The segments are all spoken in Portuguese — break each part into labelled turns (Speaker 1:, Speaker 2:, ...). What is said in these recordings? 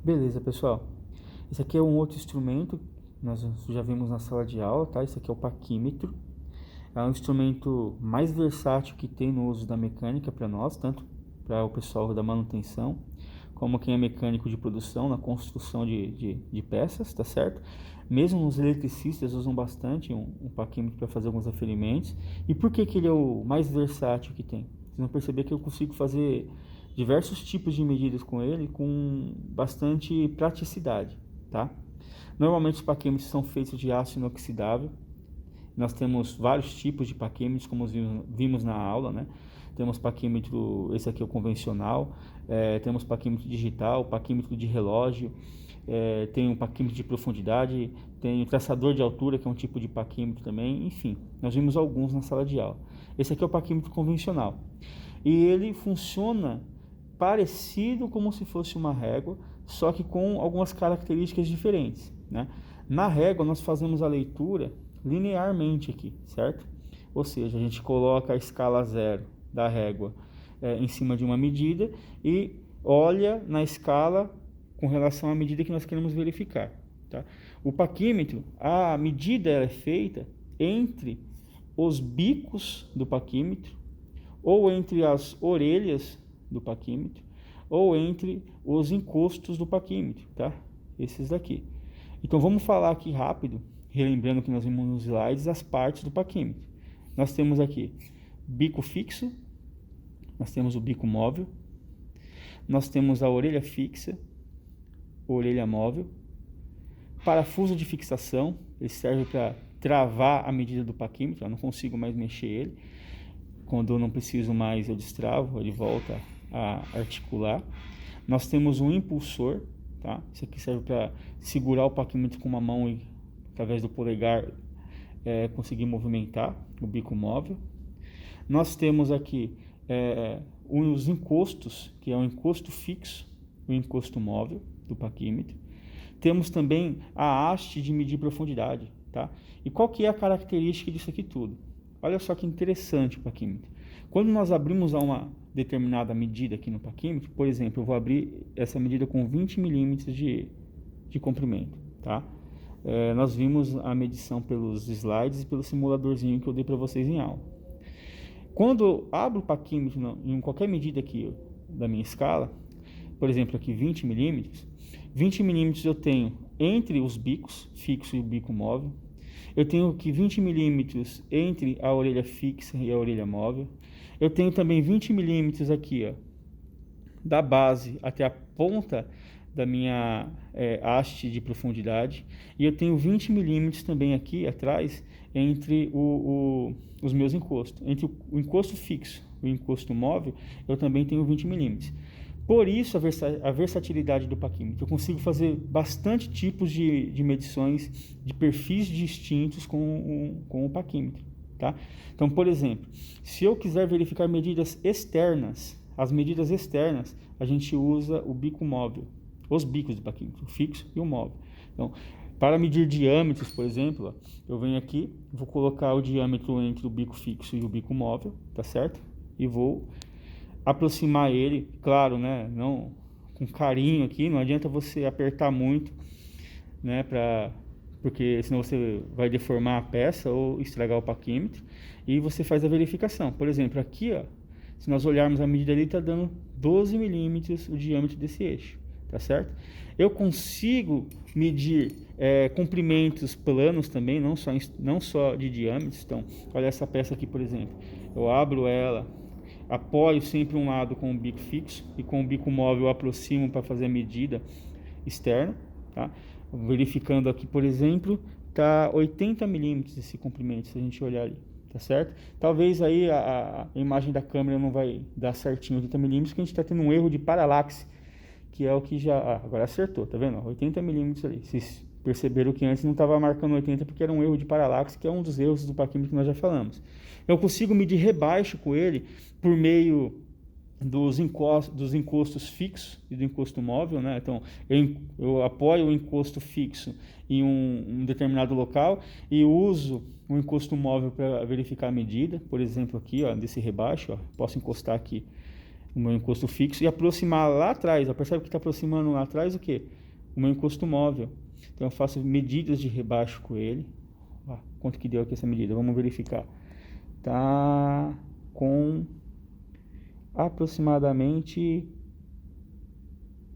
Speaker 1: Beleza, pessoal. Esse aqui é um outro instrumento que nós já vimos na sala de aula, tá? Esse aqui é o paquímetro. É um instrumento mais versátil que tem no uso da mecânica para nós, tanto para o pessoal da manutenção, como quem é mecânico de produção, na construção de peças, tá certo? Mesmo os eletricistas usam bastante um paquímetro para fazer alguns aferimentos. E por que que ele é o mais versátil que tem? Vocês vão perceber que eu consigo fazer diversos tipos de medidas com ele com bastante praticidade, tá? Normalmente os paquímetros são feitos de aço inoxidável. Nós temos vários tipos de paquímetros, como vimos na aula, né? Temos paquímetro, esse aqui é o convencional, temos paquímetro digital, paquímetro de relógio, tem um paquímetro de profundidade, tem o traçador de altura, que é um tipo de paquímetro também, enfim, nós vimos alguns na sala de aula. Esse aqui é o paquímetro convencional, e ele funciona parecido como se fosse uma régua, só que com algumas características diferentes, né? Na régua nós fazemos a leitura linearmente aqui, certo? Ou seja, a gente coloca a escala 0 da régua em cima de uma medida e olha na escala com relação à medida que nós queremos verificar, tá? O paquímetro, a medida é feita entre os bicos do paquímetro ou entre as orelhas do paquímetro ou entre os encostos do paquímetro, tá? Esses daqui. Então vamos falar aqui rápido, relembrando que nós vimos nos slides, as partes do paquímetro. Nós temos aqui bico fixo, nós temos o bico móvel, nós temos a orelha fixa, orelha móvel, parafuso de fixação, ele serve para travar a medida do paquímetro, eu não consigo mais mexer ele. Quando eu não preciso mais, eu destravo, ele volta a articular. Nós temos um impulsor, tá? Isso aqui serve para segurar o paquímetro com uma mão e, através do polegar, conseguir movimentar o bico móvel. Nós temos aqui os encostos, que é o encosto fixo, o encosto móvel do paquímetro. Temos também a haste de medir profundidade, tá? E qual que é a característica disso aqui tudo? Olha só que interessante o paquímetro. Quando nós abrimos a uma determinada medida aqui no paquímetro, por exemplo, eu vou abrir essa medida com 20 milímetros de comprimento, tá? Nós vimos a medição pelos slides e pelo simuladorzinho que eu dei para vocês em aula. Quando eu abro o paquímetro em qualquer medida aqui da minha escala, por exemplo, aqui 20 milímetros eu tenho entre os bicos, fixo e o bico móvel. Eu tenho aqui 20 milímetros entre a orelha fixa e a orelha móvel. Eu tenho também 20 milímetros aqui, ó, da base até a ponta da minha haste de profundidade. E eu tenho 20 milímetros também aqui atrás entre os meus encostos. Entre o encosto fixo e o encosto móvel, eu também tenho 20 milímetros. Por isso a versatilidade do paquímetro. Eu consigo fazer bastante tipos de medições de perfis distintos com o paquímetro, tá? Então, por exemplo, se eu quiser verificar medidas externas, as medidas externas, a gente usa o bico móvel, os bicos do paquímetro, o fixo e o móvel. Então, para medir diâmetros, por exemplo, ó, eu venho aqui, vou colocar o diâmetro entre o bico fixo e o bico móvel, tá certo? E vou aproximar ele, claro, né, não com carinho aqui, não adianta você apertar muito, né, porque senão você vai deformar a peça ou estragar o paquímetro, e você faz a verificação. Por exemplo, aqui, ó, se nós olharmos a medida ali, está dando 12 milímetros o diâmetro desse eixo, tá certo? Eu consigo medir comprimentos planos também, não só de diâmetros. Então, olha essa peça aqui, por exemplo, eu abro ela, apoio sempre um lado com o bico fixo e com o bico móvel eu aproximo para fazer a medida externa, tá? Verificando aqui, por exemplo, tá 80 milímetros esse comprimento, se a gente olhar ali, tá certo? Talvez aí a imagem da câmera não vai dar certinho 80 milímetros, porque a gente está tendo um erro de paralaxe, que é o que já... agora acertou, tá vendo? 80 milímetros ali. Vocês perceberam que antes não estava marcando 80 porque era um erro de paralaxe, que é um dos erros do paquímetro que nós já falamos. Eu consigo medir rebaixo com ele por meio dos encostos fixos e do encosto móvel, né? Então, eu apoio o encosto fixo em um determinado local e uso o encosto móvel para verificar a medida. Por exemplo, aqui, ó, desse rebaixo, ó, posso encostar aqui o meu encosto fixo, e aproximar lá atrás. Percebe que está aproximando lá atrás o quê? O meu encosto móvel. Então eu faço medidas de rebaixo com ele. Quanto que deu aqui essa medida? Vamos verificar. Tá com aproximadamente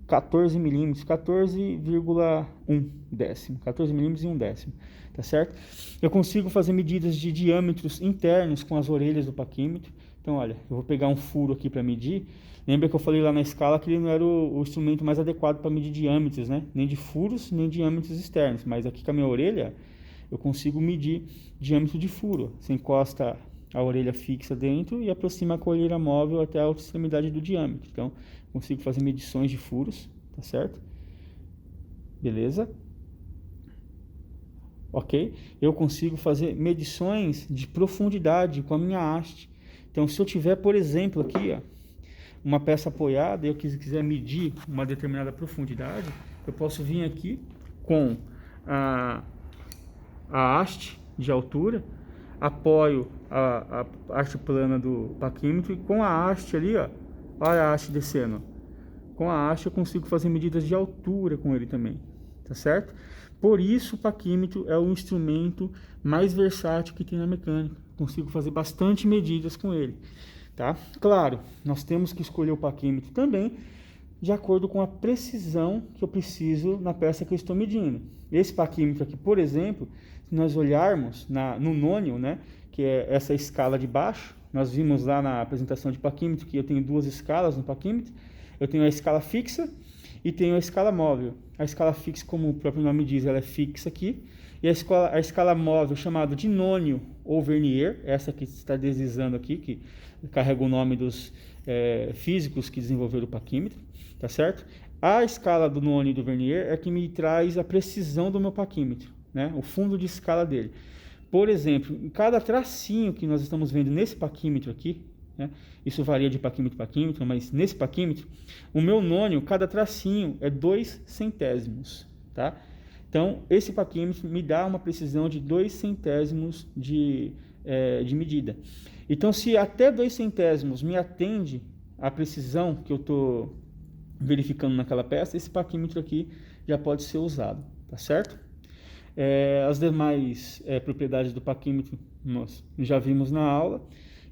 Speaker 1: 14 milímetros, 14,1 décimo, 14 milímetros e 1 décimo, tá certo? Eu consigo fazer medidas de diâmetros internos com as orelhas do paquímetro. Então, olha, eu vou pegar um furo aqui para medir. Lembra que eu falei lá na escala que ele não era o instrumento mais adequado para medir diâmetros, né? Nem de furos, nem diâmetros externos. Mas aqui com a minha orelha, eu consigo medir diâmetro de furo. Você encosta a orelha fixa dentro e aproxima a colheira móvel até a outra extremidade do diâmetro. Então, consigo fazer medições de furos, tá certo? Beleza? Ok? Eu consigo fazer medições de profundidade com a minha haste. Então, se eu tiver, por exemplo, aqui, ó, uma peça apoiada e eu quiser medir uma determinada profundidade, eu posso vir aqui com a haste de altura, apoio a haste plana do paquímetro e com a haste ali, ó, olha a haste descendo. Com a haste eu consigo fazer medidas de altura com ele também, tá certo? Por isso o paquímetro é o instrumento mais versátil que tem na mecânica. Consigo fazer bastante medidas com ele, tá? Claro, nós temos que escolher o paquímetro também de acordo com a precisão que eu preciso na peça que eu estou medindo. Esse paquímetro aqui, por exemplo, se nós olharmos no nônio, né, que é essa escala de baixo, nós vimos lá na apresentação de paquímetro que eu tenho duas escalas no paquímetro. Eu tenho a escala fixa e tenho a escala móvel. A escala fixa, como o próprio nome diz, ela é fixa aqui. E a escala móvel, chamada de nônio ou vernier, essa que está deslizando aqui, que carrega o nome dos físicos que desenvolveram o paquímetro, tá certo? A escala do nônio e do vernier é que me traz a precisão do meu paquímetro, né? O fundo de escala dele. Por exemplo, em cada tracinho que nós estamos vendo nesse paquímetro aqui, né? Isso varia de paquímetro para paquímetro, mas nesse paquímetro, o meu nônio, cada tracinho é 2 centésimos, tá? Então, esse paquímetro me dá uma precisão de 2 centésimos de medida. Então, se até 2 centésimos me atende a precisão que eu estou verificando naquela peça, esse paquímetro aqui já pode ser usado, tá certo? As demais propriedades do paquímetro nós já vimos na aula.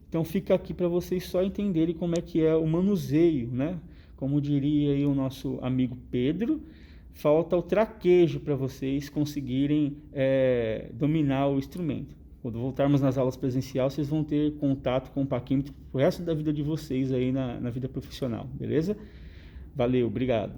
Speaker 1: Então, fica aqui para vocês só entenderem como é que é o manuseio, né? Como diria aí o nosso amigo Pedro, falta o traquejo para vocês conseguirem dominar o instrumento. Quando voltarmos nas aulas presenciais, vocês vão ter contato com o paquímetro o resto da vida de vocês aí na vida profissional, beleza? Valeu, obrigado.